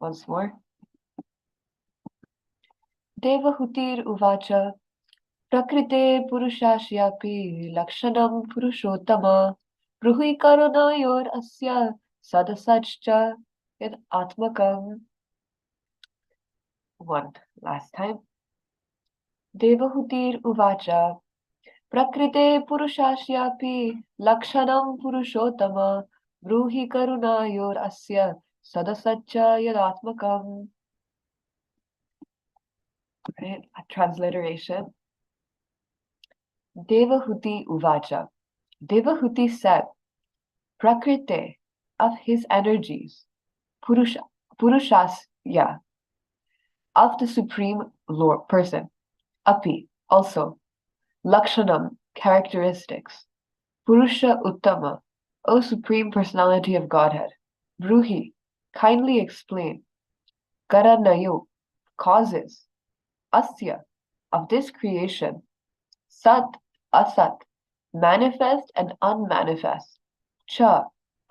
Once more. Devahutir uvacha prakrite purushasyapi lakshanam purushottama bruhi karunayor asya sadasajcha yad atmakam. One last time. Devahutir uvacha prakrite purushasyapi lakshanam purushottama bruhi karunayor asya sadasajcha yad atmakam. Right? A transliteration. Devahuti uvacha. Devahuti said, Prakrite, of his energies, Purushasya, of the Supreme Lord person, Api, also, Lakshanam, characteristics, Purusha Uttama, O Supreme Personality of Godhead, Bruhi, kindly explain, Garanayu, causes, Asya, of this creation, Sat, Asat, manifest and unmanifest, Cha,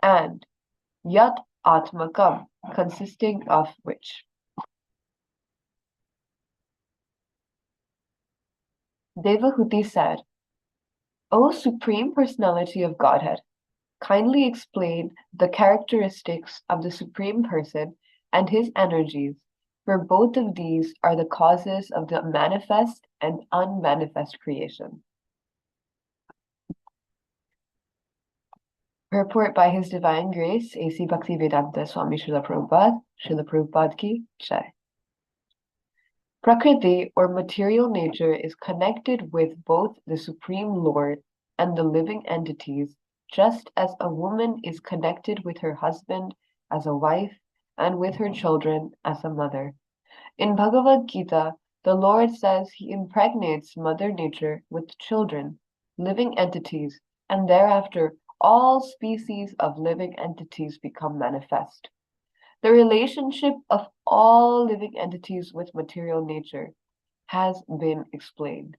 and Yat Atmakam, consisting of which. Devahuti said, O Supreme Personality of Godhead, kindly explain the characteristics of the Supreme Person and his energies, for both of these are the causes of the manifest and unmanifest creation. Purport by His Divine Grace, A.C. Bhaktivedanta Swami Srila Prabhupada Ki Jai. Prakriti, or material nature, is connected with both the Supreme Lord and the living entities, just as a woman is connected with her husband as a wife and with her children as a mother. In Bhagavad Gita, the Lord says he impregnates Mother Nature with children, living entities, and thereafter all species of living entities become manifest. The relationship of all living entities with material nature has been explained.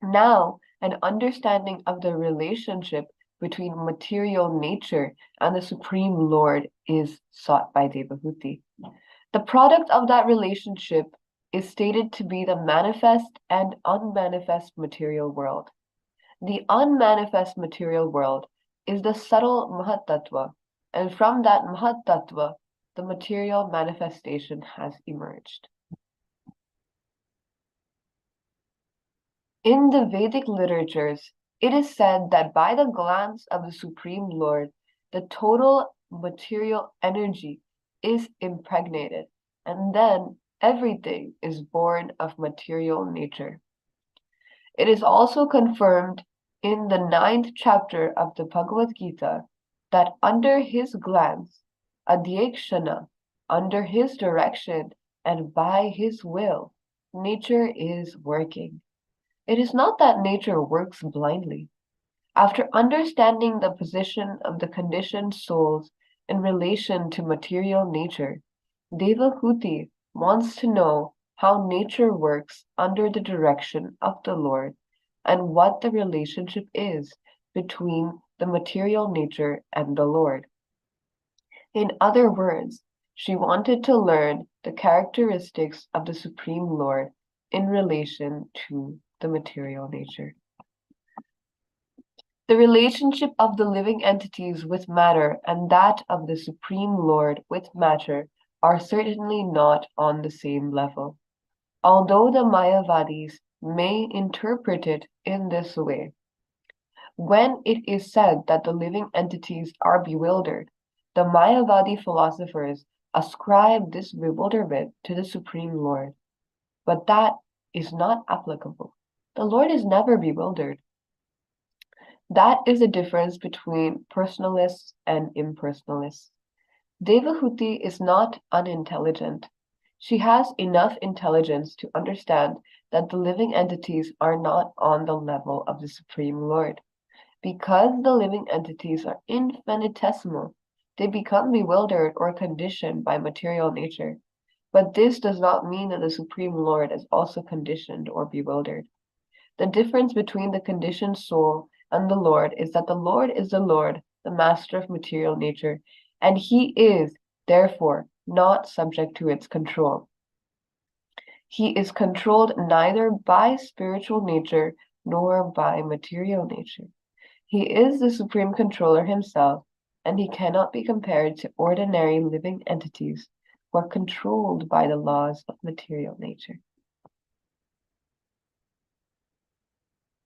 Now, an understanding of the relationship between material nature and the Supreme Lord is sought by Devahuti. The product of that relationship is stated to be the manifest and unmanifest material world. The unmanifest material world is the subtle Mahatattva, and from that Mahatattva, the material manifestation has emerged. In the Vedic literatures, it is said that by the glance of the Supreme Lord, the total material energy is impregnated, and then everything is born of material nature. It is also confirmed in the 9th chapter of the Bhagavad Gita that under his glance, Adhyakshana, under his direction and by his will, nature is working. It is not that nature works blindly. After understanding the position of the conditioned souls in relation to material nature, Devahuti wants to know how nature works under the direction of the Lord and what the relationship is between the material nature and the Lord. In other words, she wanted to learn the characteristics of the Supreme Lord in relation to the material nature. The relationship of the living entities with matter and that of the Supreme Lord with matter are certainly not on the same level, although the Mayavadis may interpret it in this way. When it is said that the living entities are bewildered, the Mayavadi philosophers ascribe this bewilderment to the Supreme Lord. But that is not applicable. The Lord is never bewildered. That is the difference between personalists and impersonalists. Devahuti is not unintelligent. She has enough intelligence to understand that the living entities are not on the level of the Supreme Lord. Because the living entities are infinitesimal, they become bewildered or conditioned by material nature. But this does not mean that the Supreme Lord is also conditioned or bewildered. The difference between the conditioned soul and the Lord is that the Lord is the Lord, the master of material nature, and he is, therefore, not subject to its control. He is controlled neither by spiritual nature nor by material nature. He is the supreme controller himself, and he cannot be compared to ordinary living entities who are controlled by the laws of material nature.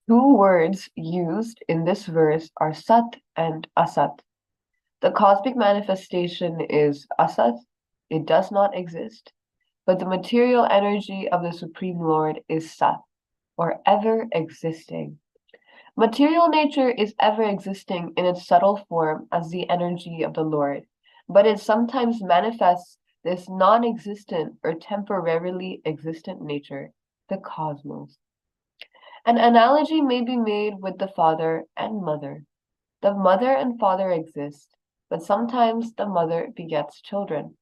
Two words used in this verse are Sat and Asat. The cosmic manifestation is Asat, it does not exist, but the material energy of the Supreme Lord is Sat, or ever existing. Material nature is ever existing in its subtle form as the energy of the Lord, but it sometimes manifests this non-existent or temporarily existent nature, the cosmos. An analogy may be made with the father and mother. The mother and father exist, but sometimes the mother begets children.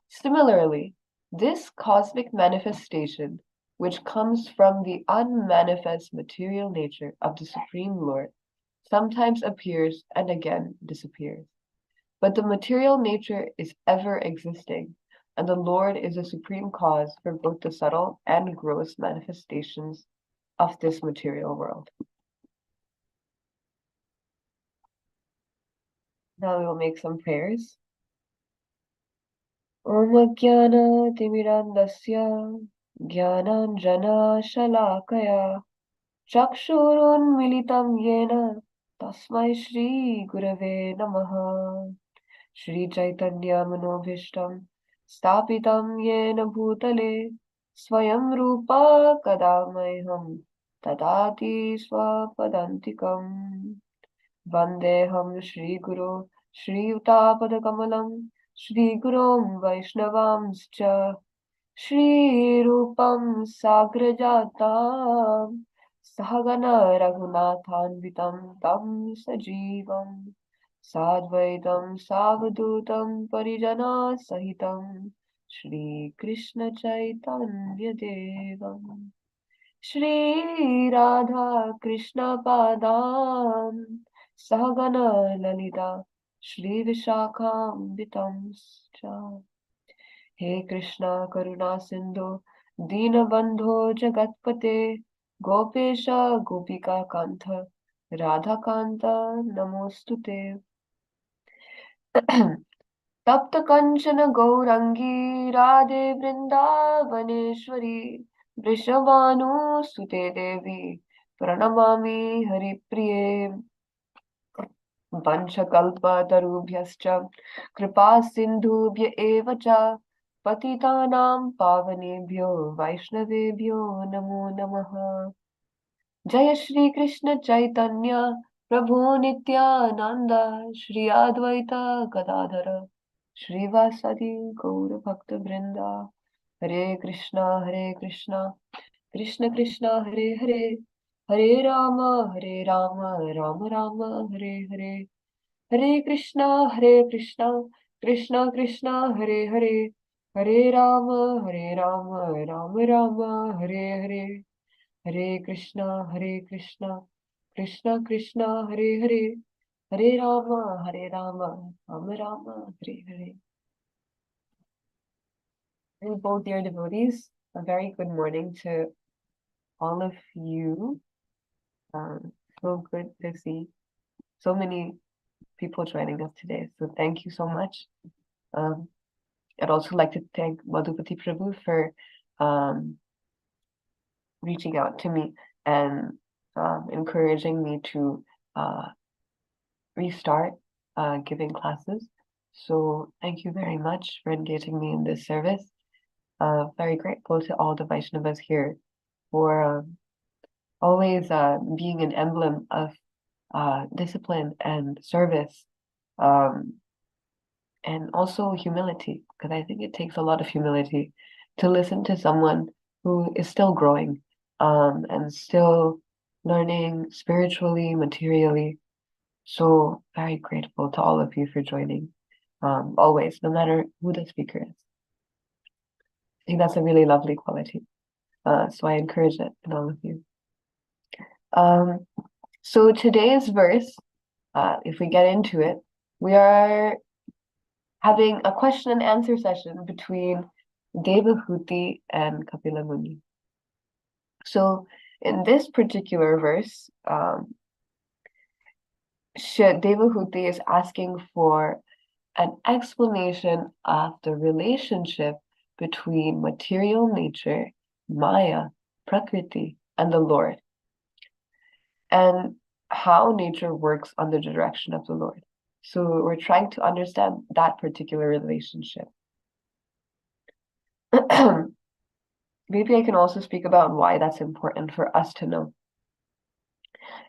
Similarly, this cosmic manifestation, which comes from the unmanifest material nature of the Supreme Lord, sometimes appears and again disappears. But the material nature is ever existing, and the Lord is the supreme cause for both the subtle and gross manifestations of this material world. Now we will make some prayers. Om Jnana-timirandasya Jnananjana-shalakaya Chakshurunmilitam Yena Tasmai Shri Gurave Namaha Shri Chaitanya Manobhishtam Stapitam Yena Bhutale Swayam Rupa Kadamaiham Tadati Swapadantikam Vandeham Shri Guru Shri Utapadakamalam Shri Gurum Vaishnavamscha Shri Rupam Sagrajatam Sahagana Raghunathanvitam Tam Sajivam Sadvaitam Savadutam Parijana Sahitam Shri Krishna Chaitanya Devam Shri Radha Krishna Padam Sahagana Lalita Shri Vishakham Vitamscha He Krishna Karuna Sindhu Dinabandho Jagatpate Gopesha Gopika Kantha Radha Kanta Namostute Tapta Kanchana Gaurangi Radhe Vrindavaneshwari Vrishabhanu Sute Devi Pranamami Haripriye Vanchakalpatarubhyascha Kripa Sindhubhya eva cha Patitanam Pavanebhyo Vaishnavebhyo Namo Namaha Jaya Shri Krishna Chaitanya Prabhu Nityananda Shri Advaita Gadadhara Shri Vasadi Gaura Bhakta Vrinda Hare Krishna Krishna Krishna Hare Hare Hare Rama Rama Rama Hare Hare Hare Krishna Krishna Krishna Hare Hare Hare Rama Rama Rama Hare Hare Hare Krishna Krishna Krishna Hare Hare Hare Rama Rama Rama Hare Hare. And both dear devotees, a very good morning to all of you. So good to see so many people joining us today. So thank you so much. I'd also like to thank Madhupati Prabhu for reaching out to me and encouraging me to restart giving classes. So thank you very much for engaging me in this service. Very grateful to all the Vaishnavas here for always being an emblem of discipline and service, and also humility, because I think it takes a lot of humility to listen to someone who is still growing and still learning spiritually, materially. So very grateful to all of you for joining, always, no matter who the speaker is. I think that's a really lovely quality. So I encourage it in all of you. So today's verse, if we get into it, we are having a question and answer session between Devahuti and Kapila Muni. So in this particular verse, Devahuti is asking for an explanation of the relationship between material nature, Maya, Prakriti, and the Lord, and how nature works under the direction of the Lord. So we're trying to understand that particular relationship. Maybe I can also speak about why that's important for us to know.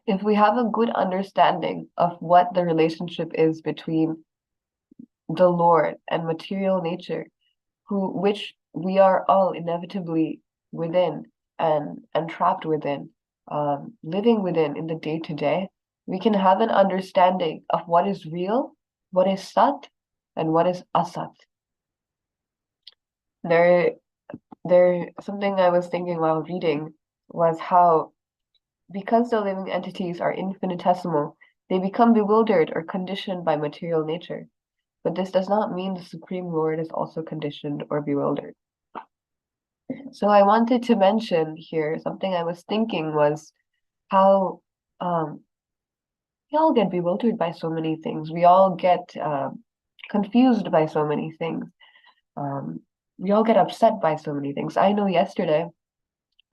If we have a good understanding of what the relationship is between the Lord and material nature, which we are all inevitably within and trapped within, living within in the day to day, we can have an understanding of what is real, what is sat, and what is asat. Something I was thinking while reading was how, because the living entities are infinitesimal, they become bewildered or conditioned by material nature. But this does not mean the Supreme Lord is also conditioned or bewildered. So I wanted to mention here something I was thinking was how we all get bewildered by so many things. We all get confused by so many things. We all get upset by so many things. I know yesterday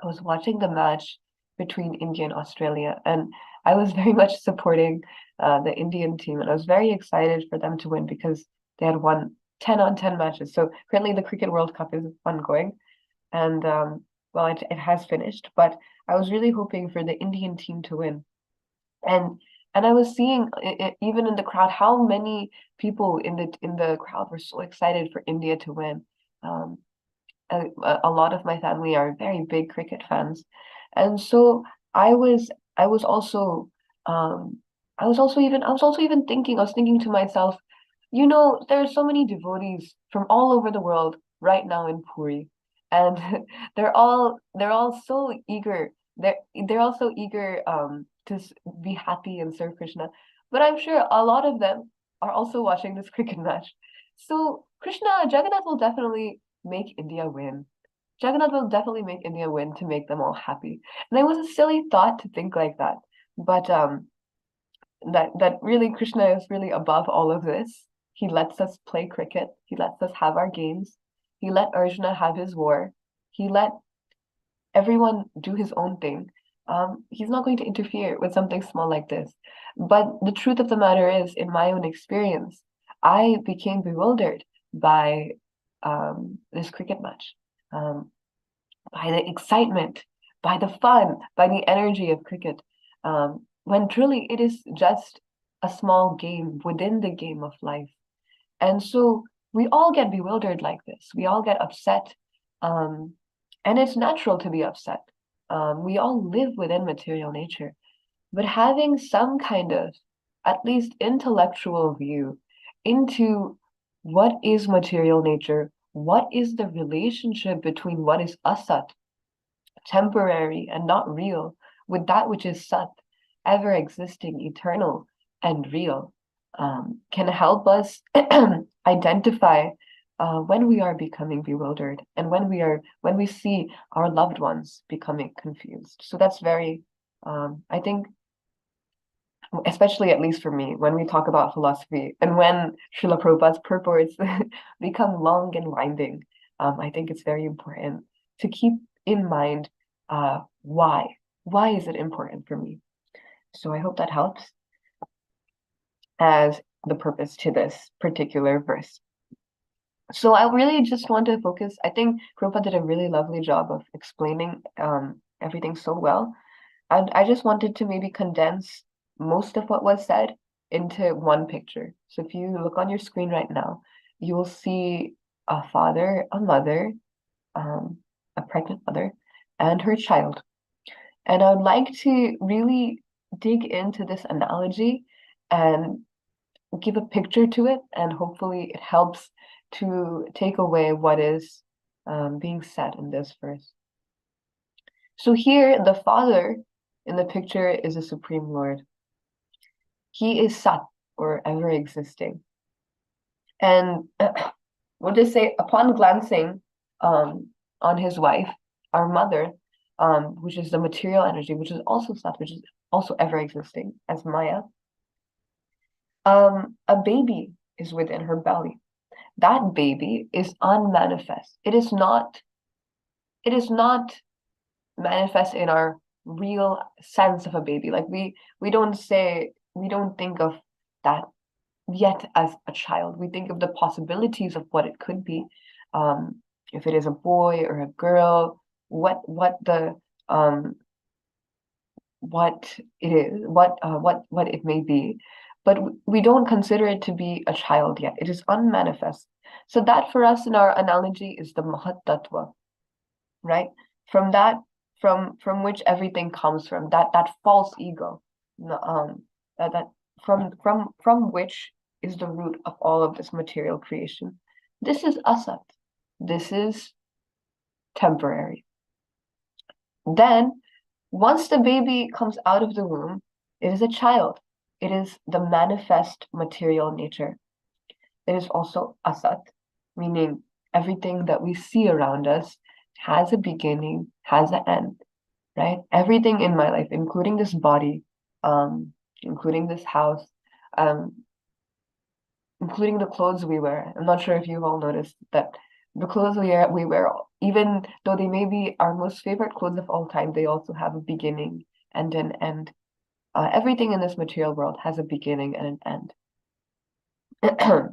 I was watching the match between India and Australia, and I was very much supporting the Indian team, and I was very excited for them to win because they had won 10 on 10 matches. So currently the Cricket World Cup is ongoing, and well, it has finished, but I was really hoping for the Indian team to win. And I was seeing even in the crowd how many people in the crowd were so excited for India to win. Um, a lot of my family are very big cricket fans, and so I was also I was also even thinking, I was thinking to myself, you know, there are so many devotees from all over the world right now in Puri, and they're all so eager. They're all so eager to be happy and serve Krishna. But I'm sure a lot of them are also watching this cricket match. So Jagannath will definitely make India win. Jagannath will definitely make India win to make them all happy. And it was a silly thought to think like that. But that really Krishna is really above all of this. He lets us play cricket. He lets us have our games. He let Arjuna have his war. He let everyone do his own thing. He's not going to interfere with something small like this. But the truth of the matter is, in my own experience, I became bewildered by this cricket match, by the excitement, by the fun, by the energy of cricket, when truly it is just a small game within the game of life. And so we all get bewildered like this. We all get upset. And it's natural to be upset. We all live within material nature. But having some kind of, at least intellectual view into what is material nature, what is the relationship between what is asat, temporary and not real, with that which is sat, ever existing, eternal, and real, can help us identify when we are becoming bewildered and when we see our loved ones becoming confused. So that's very, I think, especially at least for me, when we talk about philosophy and when Srila Prabhupada's purports become long and winding, I think it's very important to keep in mind why. Why is it important for me? So I hope that helps as the purpose to this particular verse. So I really just want to focus. I think Prabhupada did a really lovely job of explaining everything so well. And I just wanted to maybe condense most of what was said into one picture. So if you look on your screen right now, you will see a father, a mother, a pregnant mother, and her child. And I would like to really dig into this analogy and give a picture to it, and hopefully it helps to take away what is being said in this verse. So here, the father in the picture is the Supreme Lord. He is Sat, or ever existing. And we'll just say, upon glancing on his wife, our mother, which is the material energy, which is also Sat, which is also ever existing as Maya, a baby is within her belly. That baby is unmanifest. It is not manifest in our real sense of a baby. Like we don't say, we don't think of that yet as a child. We think of the possibilities of what it could be, if it is a boy or a girl, um what it is, what it may be, but we don't consider it to be a child yet. It is unmanifest. So that for us in our analogy is the Mahat Tattva, right? From that, from which everything comes from, that false ego, that from which is the root of all of this material creation. This is asat. This is temporary. Then, once the baby comes out of the womb, it is a child. It is the manifest material nature. It is also asat, meaning everything that we see around us has a beginning, has an end, right? Everything in my life, including this body, including this house, um, including the clothes we wear. I'm not sure if you've all noticed that the clothes we wear, even though they may be our most favorite clothes of all time, they also have a beginning and an end. Everything in this material world has a beginning and an end.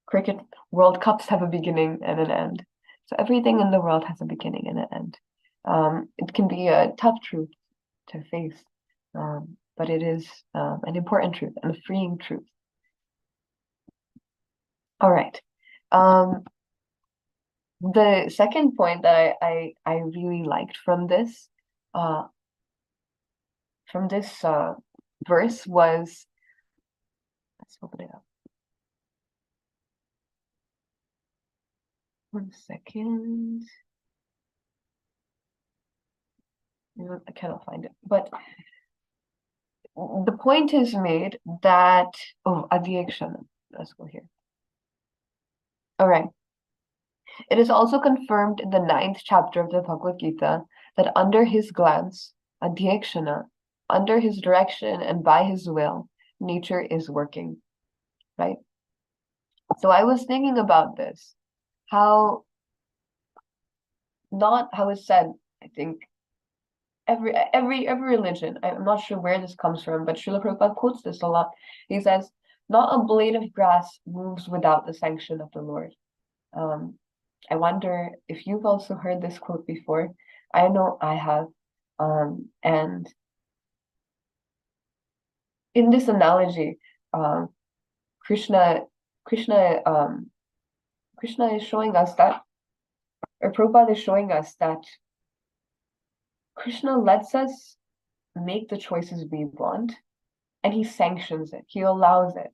Cricket World Cups have a beginning and an end. So everything in the world has a beginning and an end. It can be a tough truth to face, but it is an important truth and a freeing truth. All right. The second point that I really liked uh, from this verse was, let's open it up. 1 second. I cannot find it, but the point is made that, oh, addiction. Let's go here. All right. It is also confirmed in the 9th chapter of the Bhagavad Gita that under his glance, adhyakshana, under his direction and by his will, nature is working, right? So I was thinking about this, how not how it's said, I think every religion, I'm not sure where this comes from, but Srila Prabhupada quotes this a lot. He says, not a blade of grass moves without the sanction of the Lord. I wonder if you've also heard this quote before. I know I have. And in this analogy, um, Krishna, Krishna, Krishna is showing us that, or Prabhupada is showing us that Krishna lets us make the choices we want, and he sanctions it. He allows it.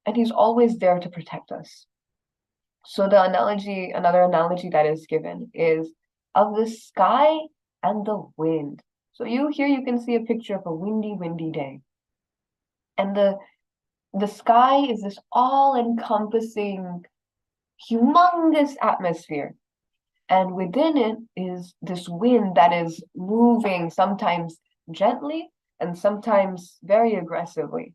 And he's always there to protect us. So the analogy, another analogy that is given is of the sky and the wind. So you can see a picture of a windy day. And the sky is this all-encompassing, humongous atmosphere. And within it is this wind that is moving sometimes gently and sometimes very aggressively.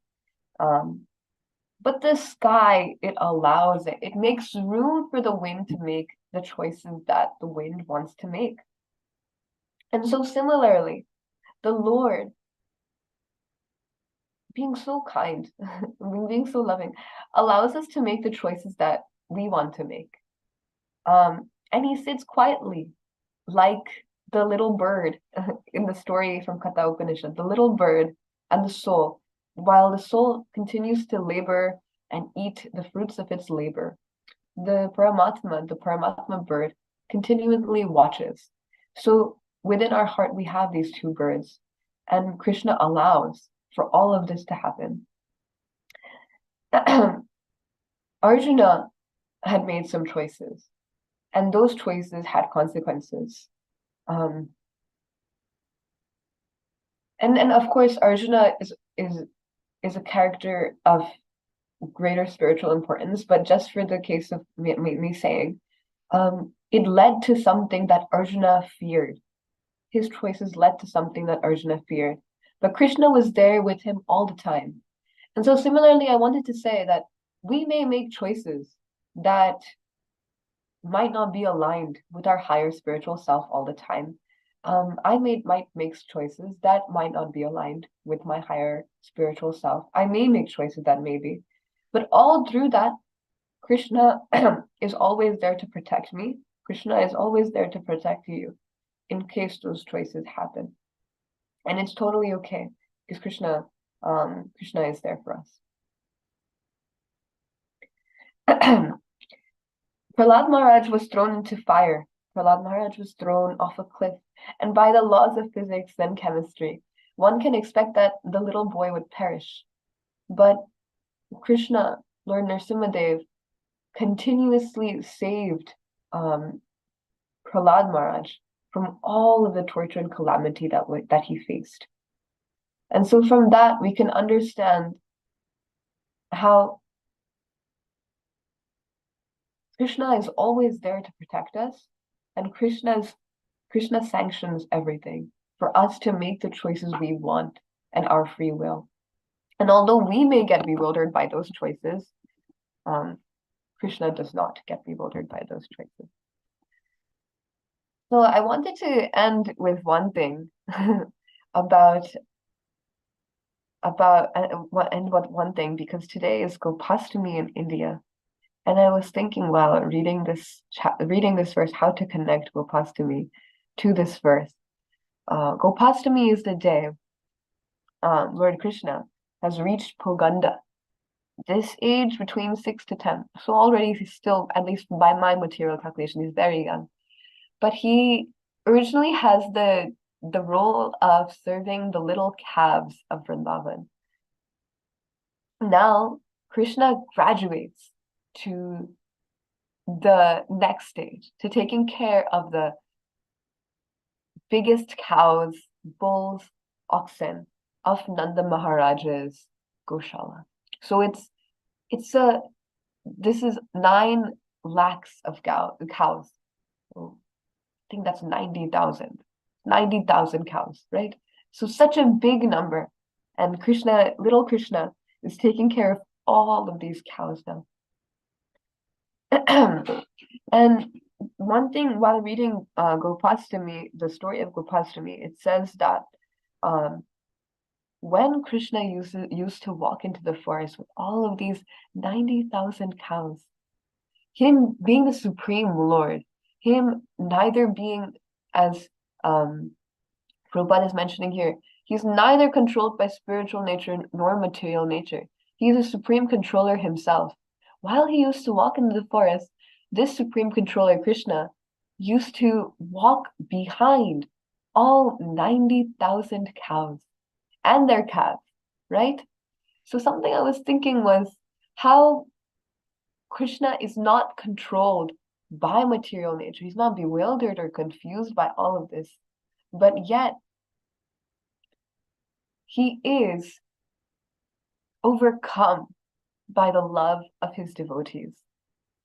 But the sky, it allows it. It makes room for the wind to make the choices that the wind wants to make. And so similarly, the Lord, being so kind, being so loving, allows us to make the choices that we want to make. And he sits quietly, like the little bird in the story from Katha Upanishad, the little bird and the soul, while the soul continues to labor and eat the fruits of its labor. The Paramatma bird, continually watches. So within our heart, we have these two birds, and Krishna allows for all of this to happen. Arjuna had made some choices, and those choices had consequences. And of course, Arjuna is a character of greater spiritual importance, but just for the case of me saying, it led to something that Arjuna feared. His choices led to something that Arjuna feared. But Krishna was there with him all the time. And so similarly, I wanted to say that we may make choices that might not be aligned with our higher spiritual self all the time. Might make choices that might not be aligned with my higher spiritual self. I may make choices that may be, but all through that, Krishna is always there to protect me. Krishna is always there to protect you in case those choices happen. And it's totally okay because Krishna is there for us. Prahlad Maharaj was thrown into fire. Prahlad Maharaj was thrown off a cliff. And by the laws of physics and chemistry, one can expect that the little boy would perish. But Krishna, Lord Nrsimhadev, continuously saved Prahlad Maharaj from all of the torture and calamity that he faced. And so from that, we can understand how Krishna is always there to protect us, and Krishna sanctions everything for us to make the choices we want and our free will. And although we may get bewildered by those choices, Krishna does not get bewildered by those choices. So I wanted to end with one thing about one thing, because today is Gopastami in India. And I was thinking while reading this verse, how to connect Gopastami to this verse. Gopastami is the day Lord Krishna has reached Poganda, this age between 6 to 10. So already he's still, at least by my material calculation, he's very young. But he originally has the role of serving the little calves of Vrindavan. Now Krishna graduates to the next stage, to taking care of the biggest cows, bulls, oxen of Nanda Maharaj's Goshala. So this is 9 lakhs of cows. So I think that's 90,000 cows, right? So such a big number. And little Krishna is taking care of all of these cows now. And one thing while reading Gopastami, the story of Gopastami, it says that when Krishna used to walk into the forest with all of these 90,000 cows, him being the Supreme Lord, him neither being, as Prabhupada is mentioning here, he's neither controlled by spiritual nature nor material nature. He's a supreme controller himself. While he used to walk into the forest, this supreme controller, Krishna, used to walk behind all 90,000 cows and their calves, right? So something I was thinking was how Krishna is not controlled by material nature. He's not bewildered or confused by all of this, but yet he is overcome by the love of his devotees.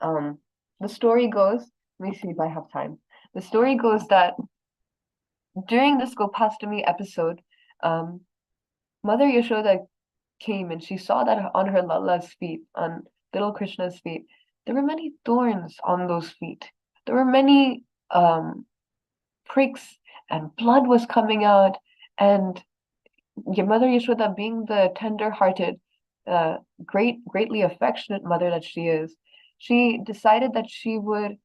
The story goes, let me see if I have time. The story goes that during this Gopastami episode, Mother Yashoda came and she saw that on her Lala's feet, on little Krishna's feet, there were many thorns on those feet. There were many pricks, and blood was coming out. And your Mother Yashoda, being the tender-hearted, greatly affectionate mother that she is, she decided that she would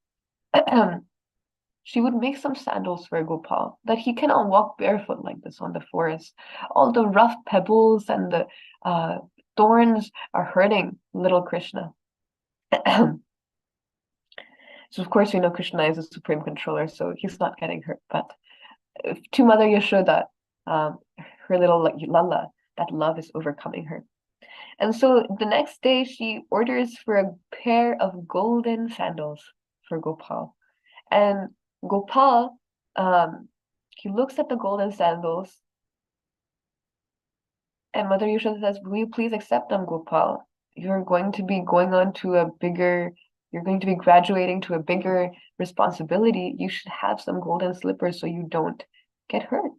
make some sandals for Gopal, that he cannot walk barefoot like this on the forest. All the rough pebbles and the thorns are hurting little Krishna. So of course we know Krishna is a supreme controller, so he's not getting hurt. But to Mother Yashoda, her little Lala, that love is overcoming her. And so the next day she orders for a pair of golden sandals for Gopal. And Gopal, he looks at the golden sandals, and Mother Yashoda says, "Will you please accept them, Gopal?" you're going to be going on to you're going to be graduating to a bigger responsibility, you should have some golden slippers so you don't get hurt.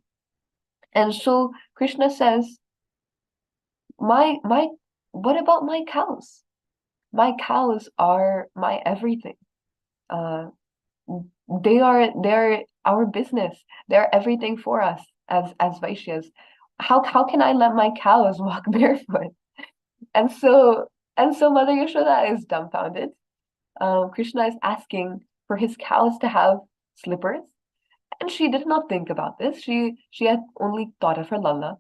And so Krishna says, what about my cows? My cows are my everything. They're our business. They're everything for us as Vaishyas. How can I let my cows walk barefoot? And so Mother Yashoda is dumbfounded. Krishna is asking for his cows to have slippers, and she did not think about this. She had only thought of her Lalla.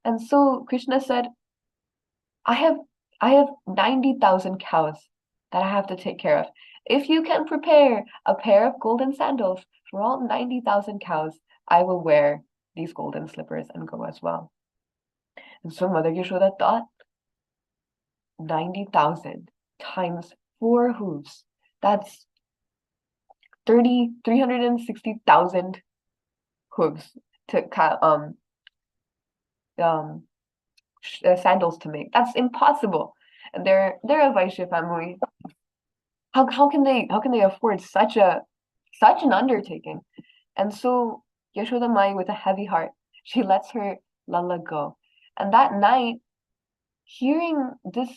And so Krishna said, I have 90,000 cows that I have to take care of. If you can prepare a pair of golden sandals for all 90,000 cows, I will wear these golden slippers and go as well. And so Mother Yashoda thought, 90,000 times 4 hooves. That's 360,000 hooves to sandals to make. That's impossible. And they're a Vaishya family. How can they afford such an undertaking? And so Yashoda Mai, with a heavy heart, she lets her Lalla go. And that night, hearing this,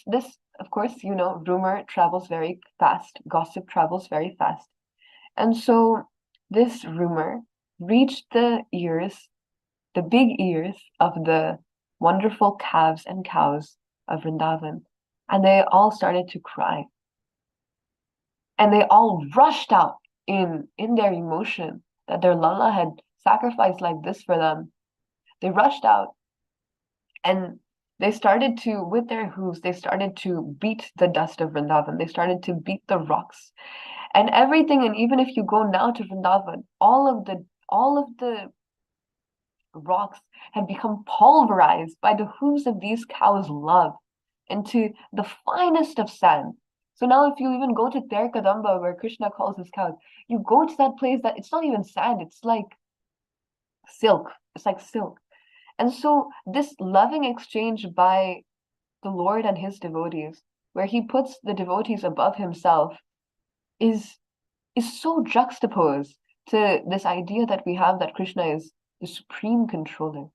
of course, rumor travels very fast, gossip travels very fast. And so this rumor reached the big ears of the wonderful calves and cows of Vrindavan, and they all started to cry. And they all rushed out in their emotion that their Lalla had sacrificed like this for them. They rushed out and they started to, with their hooves, they started to beat the dust of Vrindavan. They started to beat the rocks and everything. And even if you go now to Vrindavan, all of the rocks have become pulverized by the hooves of these cows' love into the finest of sand. So now if you even go to Terkadamba, where Krishna calls his cows, you go to that place that it's not even sand, it's like silk. It's like silk. And so this loving exchange by the Lord and his devotees, where he puts the devotees above himself, is so juxtaposed to this idea that we have that Krishna is the supreme controller.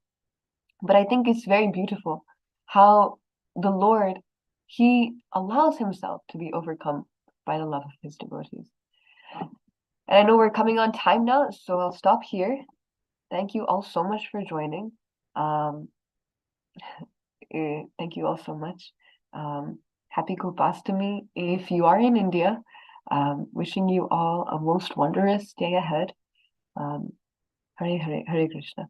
But I think it's very beautiful how the Lord, he allows himself to be overcome by the love of his devotees. And I know we're coming on time now, so I'll stop here. Thank you all so much for joining. Thank you all so much. Happy Gopastami if you are in India. Wishing you all a most wondrous day ahead. Hare Krishna.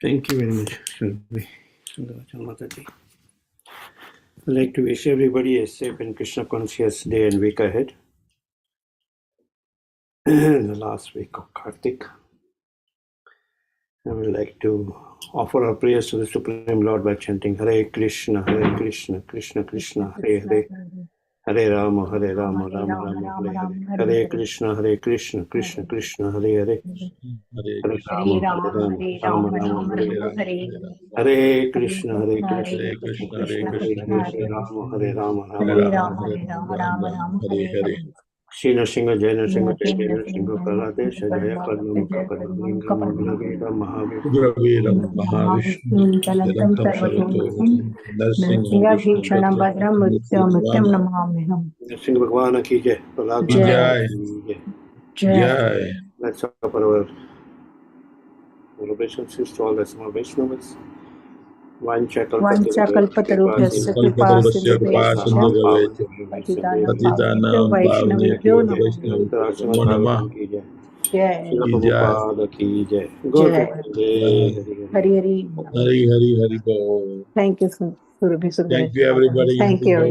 Thank you very much, Mataji. I'd like to wish everybody a safe and Krishna conscious day and week ahead. The last week of Kartik. I would like to offer our prayers to the Supreme Lord by chanting Hare Krishna, Krishna Krishna, Hare Hare, Hare Rama, Rama Rama, Hare Hare, Hare Krishna, Krishna Krishna, Hare Hare, Hare Rama, Rama Rama, Hare Hare, Hare Krishna, Krishna Krishna, Hare Rama, Rama Rama, Hare Hare. Shri Nrsimha Jai Nrsimha Jai Jai Nrsimha Prahladesh Jaya Padmamukha Padmalingam Mangalaveda Mahavishnu Chalantam Sarvatomukham Nrsimha Bhikshana Bhadram Mrityam Namamiham. Nrsimha Bhagwan ki jai, Prahlad Jai. Jai. Let's offer our obeisances to all the Sama Vaishnavas. Vanchakalpatarubhyasya Kripasindhubhyascha Patitanam Vaishnavibhyo Namo Namah. Jai. Prabhupada ki jai. Hari Hari. Hari Hari. Thank you, Surabhi Sundar. Thank you, everybody. Thank you.